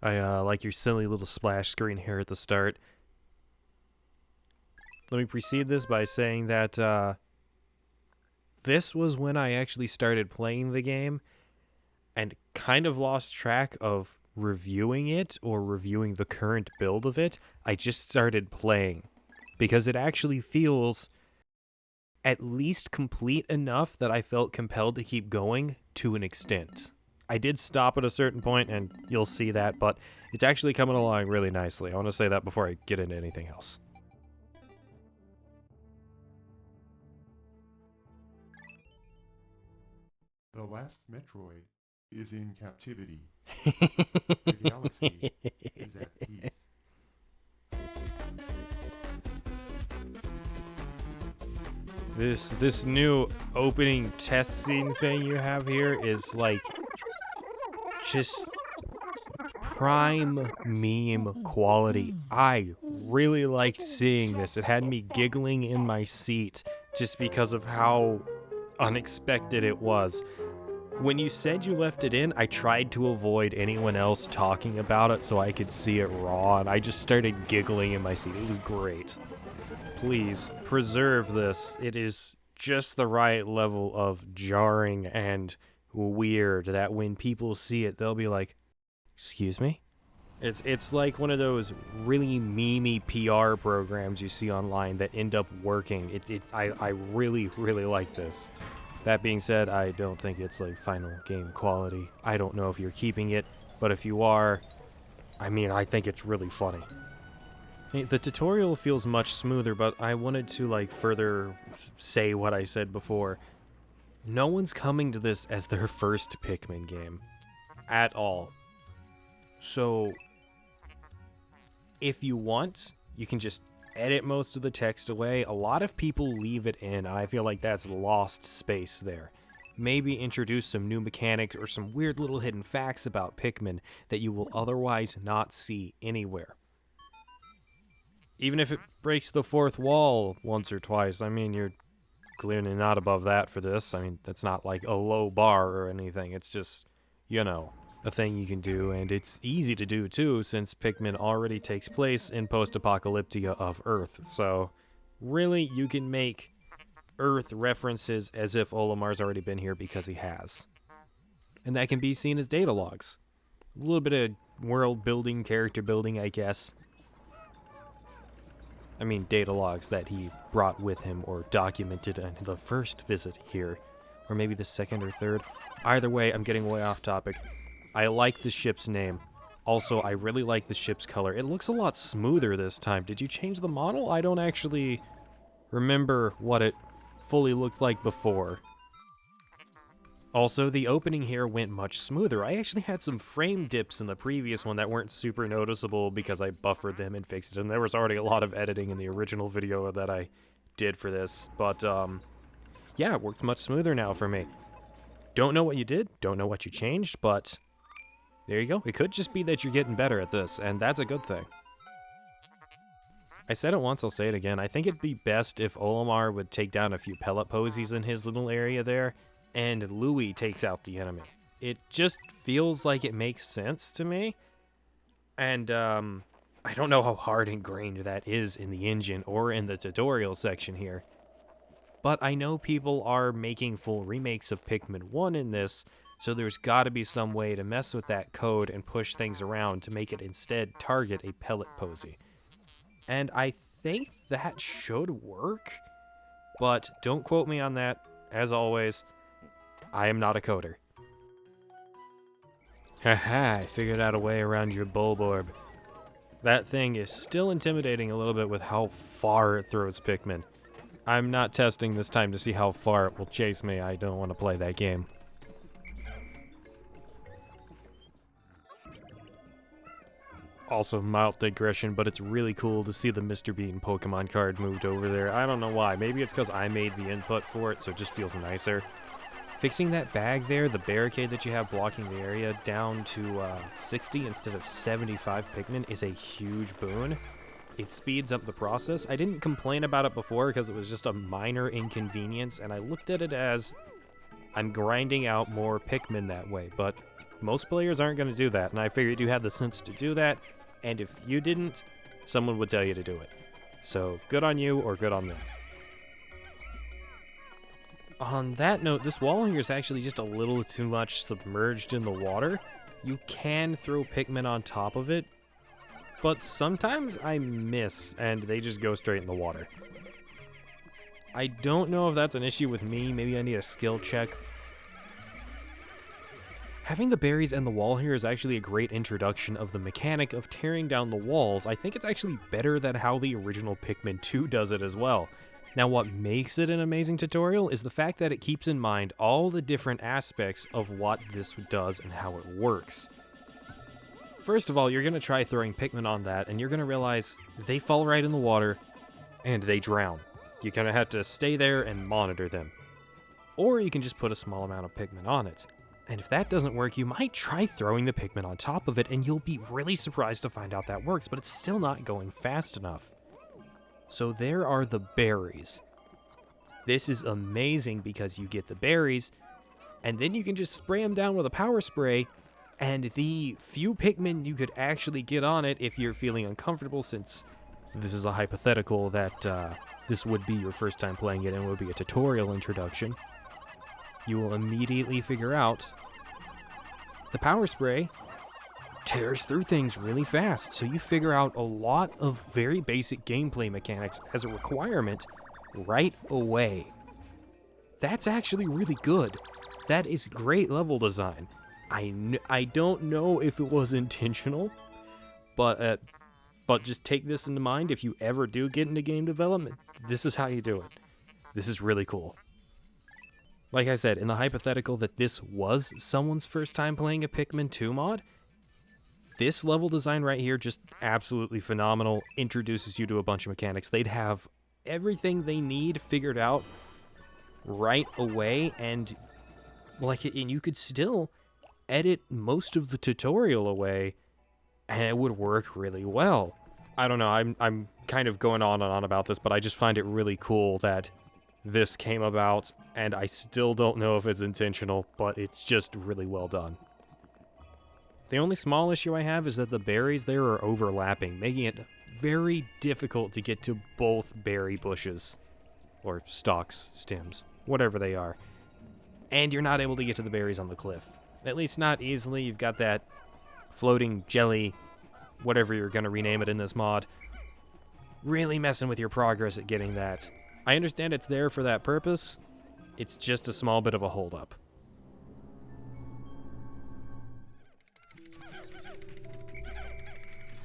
I like your silly little splash screen here at the start. Let me precede this by saying that this was when I actually started playing the game and kind of lost track of reviewing it or reviewing the current build of it. I just started playing because it actually feels at least complete enough that I felt compelled to keep going to an extent. I did stop at a certain point, and you'll see that, but it's actually coming along really nicely. I want to say that before I get into anything else. The last Metroid is in captivity. The galaxy is at peace. This new opening test scene thing you have here is like just prime meme quality. I really liked seeing this. It had me giggling in my seat just because of how unexpected it was. When you said you left it in, I tried to avoid anyone else talking about it so I could see it raw, and I just started giggling in my seat. It was great. Please, preserve this. It is just the right level of jarring and weird that when people see it, they'll be like, excuse me? It's like one of those really memey PR programs you see online that end up working. I really, really like this. That being said, I don't think it's like final game quality. I don't know if you're keeping it, but if you are, I mean, I think it's really funny. Hey, the tutorial feels much smoother, but I wanted to like further say what I said before. No one's coming to this as their first Pikmin game. At all. So, if you want, you can just edit most of the text away. A lot of people leave it in, and I feel like that's lost space there. Maybe introduce some new mechanics or some weird little hidden facts about Pikmin that you will otherwise not see anywhere. Even if it breaks the fourth wall once or twice, I mean, you're clearly not above that for this. I mean, that's not like a low bar or anything. It's just, you know, a thing you can do, and it's easy to do too, since Pikmin already takes place in post-apocalyptia of Earth. So, really, you can make Earth references as if Olimar's already been here because he has. And that can be seen as data logs. A little bit of world building, character building, I guess. I mean, data logs that he brought with him or documented on the first visit here, or maybe the second or third. Either way, I'm getting way off topic. I like the ship's name. Also, I really like the ship's color. It looks a lot smoother this time. Did you change the model? I don't actually remember what it fully looked like before. Also, the opening here went much smoother. I actually had some frame dips in the previous one that weren't super noticeable because I buffered them and fixed it, and there was already a lot of editing in the original video that I did for this. But, yeah, it works much smoother now for me. Don't know what you did, don't know what you changed, but there you go. It could just be that you're getting better at this, and that's a good thing. I said it once, I'll say it again. I think it'd be best if Olimar would take down a few pellet posies in his little area there, and Louie takes out the enemy. It just feels like it makes sense to me. And, I don't know how hard ingrained that is in the engine or in the tutorial section here. But I know people are making full remakes of Pikmin 1 in this, so there's gotta be some way to mess with that code and push things around to make it instead target a pellet posy. And I think that should work, but don't quote me on that. As always, I am not a coder. Haha, I figured out a way around your Bulborb. That thing is still intimidating a little bit with how far it throws Pikmin. I'm not testing this time to see how far it will chase me. I don't want to play that game. Also, mild digression, but it's really cool to see the Mr. Bean Pokemon card moved over there. I don't know why. Maybe it's because I made the input for it, so it just feels nicer. Fixing that bag there, the barricade that you have blocking the area, down to 60 instead of 75 Pikmin is a huge boon. It speeds up the process. I didn't complain about it before because it was just a minor inconvenience, and I looked at it as I'm grinding out more Pikmin that way, but Most players aren't going to do that, and I figured you had the sense to do that, and if you didn't, someone would tell you to do it. So, good on you or good on them. On that note, this wall here is actually just a little too much submerged in the water. You can throw Pikmin on top of it, but sometimes I miss and they just go straight in the water. I don't know if that's an issue with me, maybe I need a skill check. Having the berries and the wall here is actually a great introduction of the mechanic of tearing down the walls. I think it's actually better than how the original Pikmin 2 does it as well. Now, what makes it an amazing tutorial is the fact that it keeps in mind all the different aspects of what this does and how it works. First of all, you're going to try throwing Pikmin on that, and you're going to realize they fall right in the water, and they drown. You're going to have to stay there and monitor them. Or you can just put a small amount of Pikmin on it. And if that doesn't work, you might try throwing the Pikmin on top of it, and you'll be really surprised to find out that works, but it's still not going fast enough. So there are the berries. This is amazing because you get the berries, and then you can just spray them down with a power spray, and the few Pikmin you could actually get on it if you're feeling uncomfortable, since this is a hypothetical that this would be your first time playing it and it would be a tutorial introduction, you will immediately figure out the power spray tears through things really fast, so you figure out a lot of very basic gameplay mechanics as a requirement right away. That's actually really good. That is great level design. I don't know if it was intentional, but just take this into mind. If you ever do get into game development, this is how you do it. This is really cool. Like I said, in the hypothetical that this was someone's first time playing a Pikmin 2 mod, this level design right here, just absolutely phenomenal, introduces you to a bunch of mechanics. They'd have everything they need figured out right away, and you could still edit most of the tutorial away, and it would work really well. I don't know, I'm kind of going on and on about this, but I just find it really cool that this came about, and I still don't know if it's intentional, but it's just really well done. The only small issue I have is that the berries there are overlapping, making it very difficult to get to both berry bushes, or stalks, stems, whatever they are. And you're not able to get to the berries on the cliff. At least not easily. You've got that floating jelly, whatever you're going to rename it in this mod, really messing with your progress at getting that. I understand it's there for that purpose. It's just a small bit of a holdup.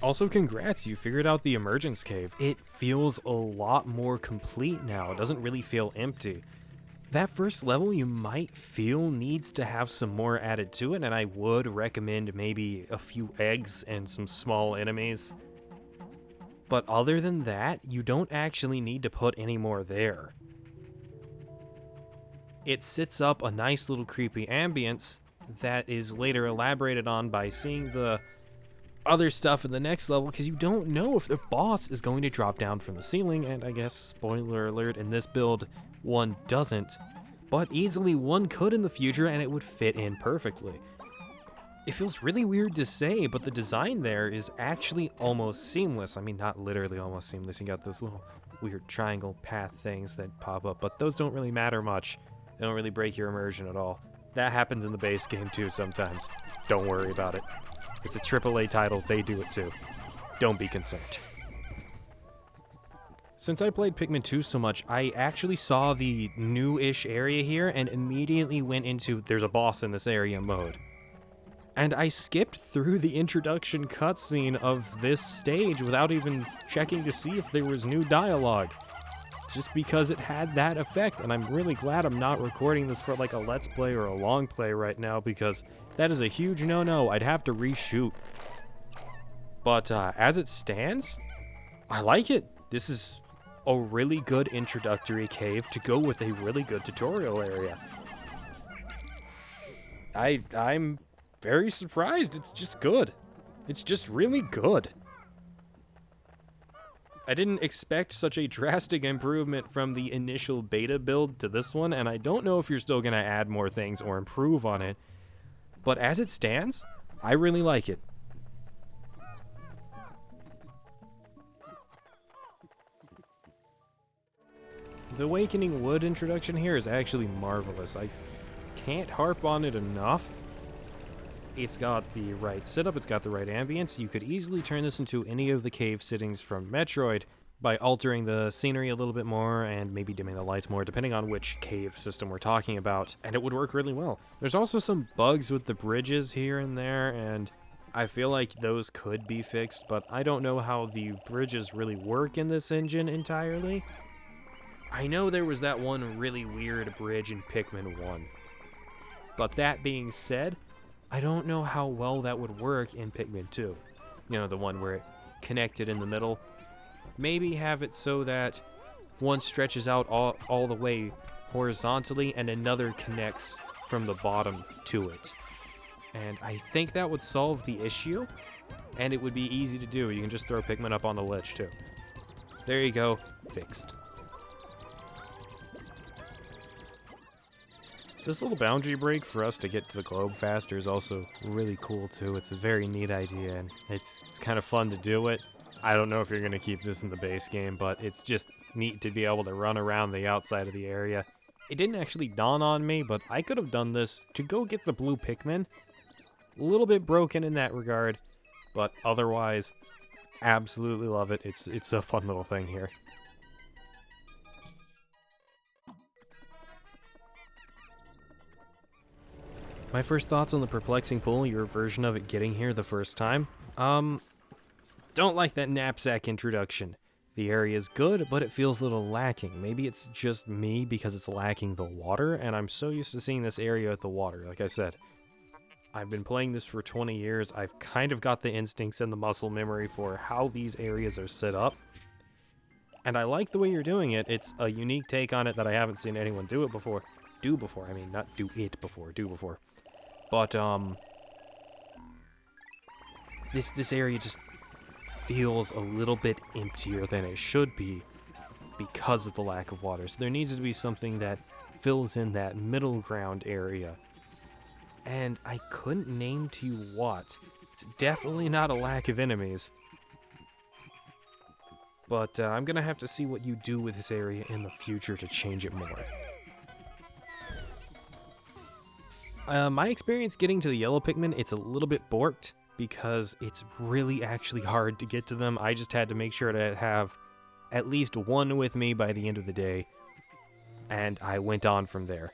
Also, congrats, you figured out the emergence cave. It feels a lot more complete now. It doesn't really feel empty. That first level you might feel needs to have some more added to it, and I would recommend maybe a few eggs and some small enemies. But other than that, you don't actually need to put any more there. It sets up a nice little creepy ambience that is later elaborated on by seeing the other stuff in the next level, because you don't know if the boss is going to drop down from the ceiling, and I guess, spoiler alert, in this build, one doesn't, but easily one could in the future, and it would fit in perfectly. It feels really weird to say, but the design there is actually almost seamless. I mean, not literally almost seamless. You got those little weird triangle path things that pop up, but those don't really matter much. They don't really break your immersion at all. That happens in the base game too sometimes. Don't worry about it. It's a AAA title, they do it too. Don't be concerned. Since I played Pikmin 2 so much, I actually saw the new-ish area here and immediately went into there's a boss in this area mode. And I skipped through the introduction cutscene of this stage without even checking to see if there was new dialogue. Just because it had that effect, and I'm really glad I'm not recording this for like a Let's Play or a long play right now, because that is a huge no-no. I'd have to reshoot. But as it stands, I like it. This is a really good introductory cave to go with a really good tutorial area. I'm very surprised. It's just good. It's just really good. I didn't expect such a drastic improvement from the initial beta build to this one, and I don't know if you're still going to add more things or improve on it. But as it stands, I really like it. The Awakening Wood introduction here is actually marvelous. I can't harp on it enough. It's got the right setup, it's got the right ambience. You could easily turn this into any of the cave sittings from Metroid by altering the scenery a little bit more and maybe dimming the lights more, depending on which cave system we're talking about, and it would work really well. There's also some bugs with the bridges here and there, and I feel like those could be fixed, but I don't know how the bridges really work in this engine entirely. I know there was that one really weird bridge in Pikmin 1. But that being said, I don't know how well that would work in Pikmin 2. You know, the one where it connected in the middle. Maybe have it so that one stretches out all the way horizontally and another connects from the bottom to it. And I think that would solve the issue, and it would be easy to do. You can just throw Pikmin up on the ledge too. There you go, fixed. This little boundary break for us to get to the globe faster is also really cool too. It's a very neat idea, and it's kind of fun to do it. I don't know if you're going to keep this in the base game, but it's just neat to be able to run around the outside of the area. It didn't actually dawn on me, but I could have done this to go get the blue Pikmin. A little bit broken in that regard, but otherwise, absolutely love it. It's a fun little thing here. My first thoughts on the perplexing pool, your version of it getting here the first time. Don't like that knapsack introduction. The area is good, but it feels a little lacking. Maybe it's just me because it's lacking the water, and I'm so used to seeing this area with the water. Like I said, I've been playing this for 20 years. I've kind of got the instincts and the muscle memory for how these areas are set up. And I like the way you're doing it. It's a unique take on it that I haven't seen anyone do before. I mean, not do it before, do before. But, this area just feels a little bit emptier than it should be because of the lack of water. So there needs to be something that fills in that middle ground area. And I couldn't name to you what. It's definitely not a lack of enemies. But I'm gonna have to see what you do with this area in the future to change it more. My experience getting to the yellow Pikmin, it's a little bit borked because it's really actually hard to get to them. I just had to make sure to have at least one with me by the end of the day, and I went on from there.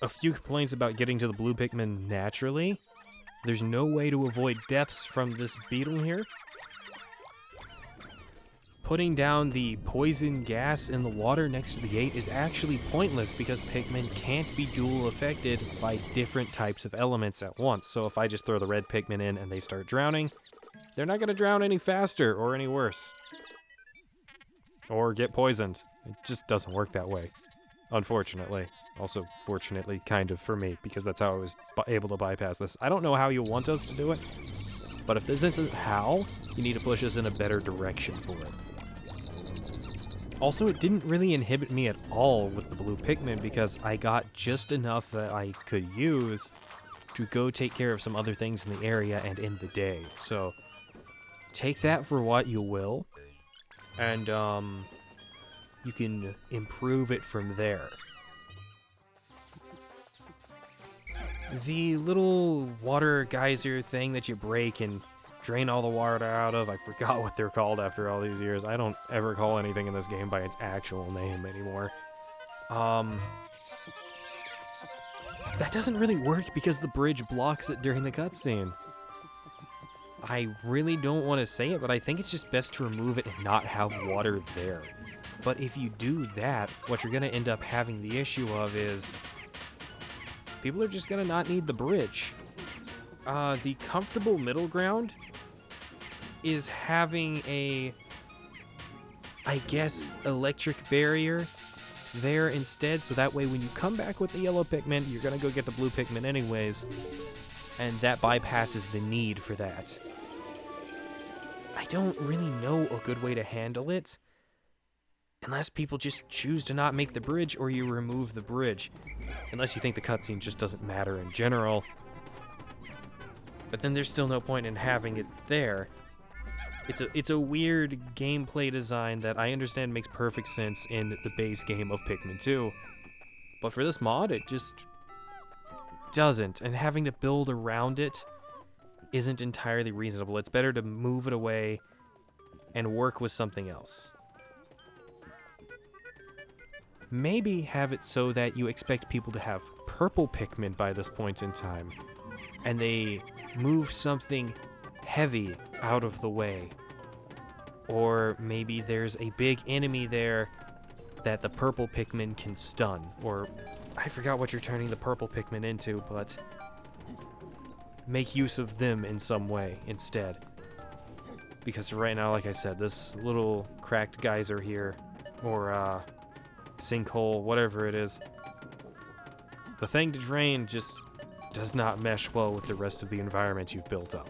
A few complaints about getting to the blue Pikmin naturally. There's no way to avoid deaths from this beetle here. Putting down the poison gas in the water next to the gate is actually pointless because Pikmin can't be dual affected by different types of elements at once. So if I just throw the red Pikmin in and they start drowning, they're not going to drown any faster or any worse. Or get poisoned. It just doesn't work that way. Unfortunately. Also, fortunately, kind of for me, because that's how I was able to bypass this. I don't know how you want us to do it, but if this isn't how, you need to push us in a better direction for it. Also, it didn't really inhibit me at all with the blue Pikmin because I got just enough that I could use to go take care of some other things in the area and in the day. So, take that for what you will, and, you can improve it from there. The little water geyser thing that you break and drain all the water out of, I forgot what they're called after all these years. I don't ever call anything in this game by its actual name anymore. That doesn't really work because the bridge blocks it during the cutscene. I really don't want to say it, but I think it's just best to remove it and not have water there. But if you do that, what you're going to end up having the issue of is people are just going to not need the bridge. The comfortable middle ground is having a, I guess, electric barrier there instead, so that way when you come back with the yellow Pikmin, you're gonna go get the blue Pikmin anyways, and that bypasses the need for that. I don't really know a good way to handle it, unless people just choose to not make the bridge or you remove the bridge. Unless you think the cutscene just doesn't matter in general. But then there's still no point in having it there. It's a weird gameplay design that I understand makes perfect sense in the base game of Pikmin 2. But for this mod, it just doesn't. And having to build around it isn't entirely reasonable. It's better to move it away and work with something else. Maybe have it so that you expect people to have purple Pikmin by this point in time, and they move something heavy out of the way. Or maybe there's a big enemy there that the purple Pikmin can stun, or I forgot what you're turning the purple Pikmin into, but make use of them in some way instead. Because right now, like I said, this little cracked geyser here, or sinkhole, whatever it is, the thing to drain just does not mesh well with the rest of the environment you've built up.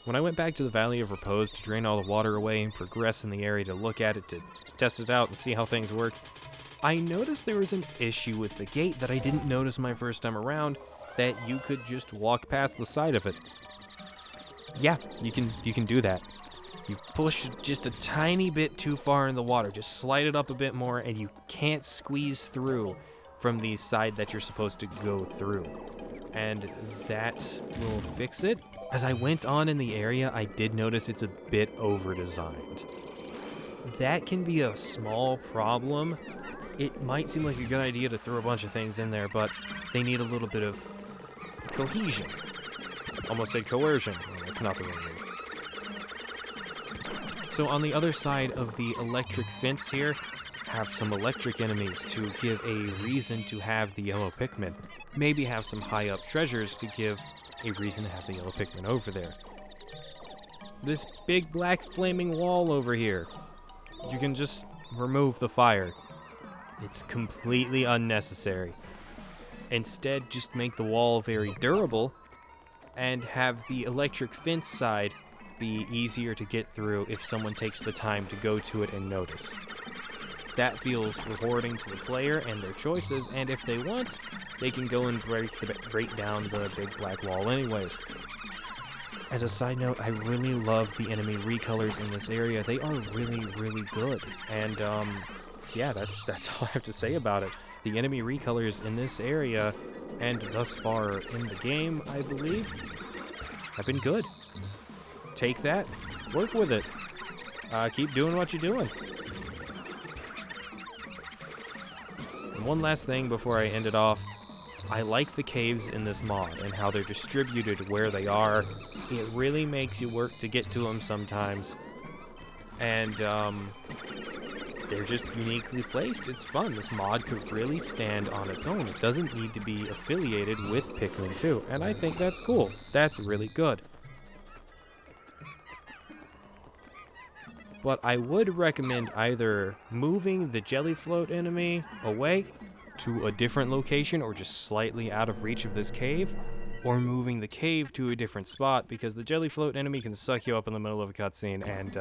When I went back to the Valley of Repose to drain all the water away and progress in the area to look at it, to test it out and see how things work, I noticed there was an issue with the gate that I didn't notice my first time around, that you could just walk past the side of it. Yeah, you can do that. You push just a tiny bit too far in the water, just slide it up a bit more, and you can't squeeze through from the side that you're supposed to go through. And that will fix it. As I went on in the area, I did notice it's a bit over-designed. That can be a small problem. It might seem like a good idea to throw a bunch of things in there, but they need a little bit of cohesion. Almost said coercion. Well, that's not the right word. So on the other side of the electric fence here, have some electric enemies to give a reason to have the yellow Pikmin. Maybe have some high-up treasures to give a reason to have the yellow Pikmin over there. This big black flaming wall over here, you can just remove the fire. It's completely unnecessary. Instead, just make the wall very durable and have the electric fence side be easier to get through if someone takes the time to go to it and notice. That feels rewarding to the player and their choices, and if they want, they can go and break down the big black wall anyways. As a side note, I really love the enemy recolors in this area. They are really, really good. And yeah, that's all I have to say about it. The enemy recolors in this area, and thus far in the game, I believe, have been good. Take that, work with it. Keep doing what you're doing. One last thing before I end it off, I like the caves in this mod and how they're distributed where they are. It really makes you work to get to them sometimes, and they're just uniquely placed. It's fun. This mod could really stand on its own. It doesn't need to be affiliated with Pikmin 2, and I think that's cool. That's really good. But I would recommend either moving the jelly float enemy away to a different location or just slightly out of reach of this cave, or moving the cave to a different spot, because the jelly float enemy can suck you up in the middle of a cutscene, and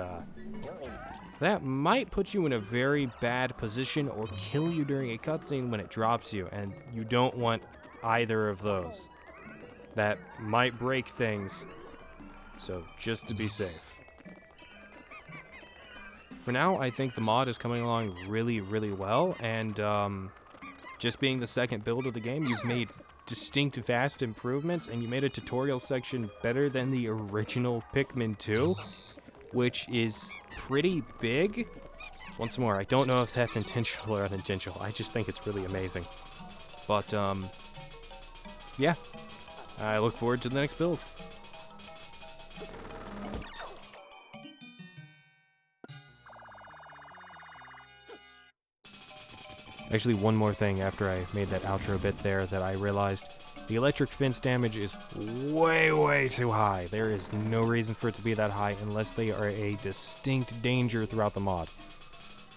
that might put you in a very bad position or kill you during a cutscene when it drops you, and you don't want either of those. That might break things, so just to be safe. For now, I think the mod is coming along really, really well, and just being the second build of the game, you've made distinct, vast improvements, and you made a tutorial section better than the original Pikmin 2, which is pretty big. Once more, I don't know if that's intentional or unintentional. I just think it's really amazing. But, yeah. I look forward to the next build. Actually, one more thing after I made that outro bit there that I realized. The electric fence damage is way too high. There is no reason for it to be that high unless they are a distinct danger throughout the mod.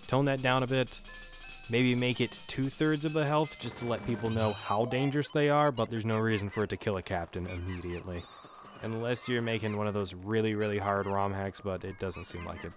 Tone that down a bit. Maybe make it 2/3 of the health just to let people know how dangerous they are, but there's no reason for it to kill a captain immediately. Unless you're making one of those really hard ROM hacks, but it doesn't seem like it.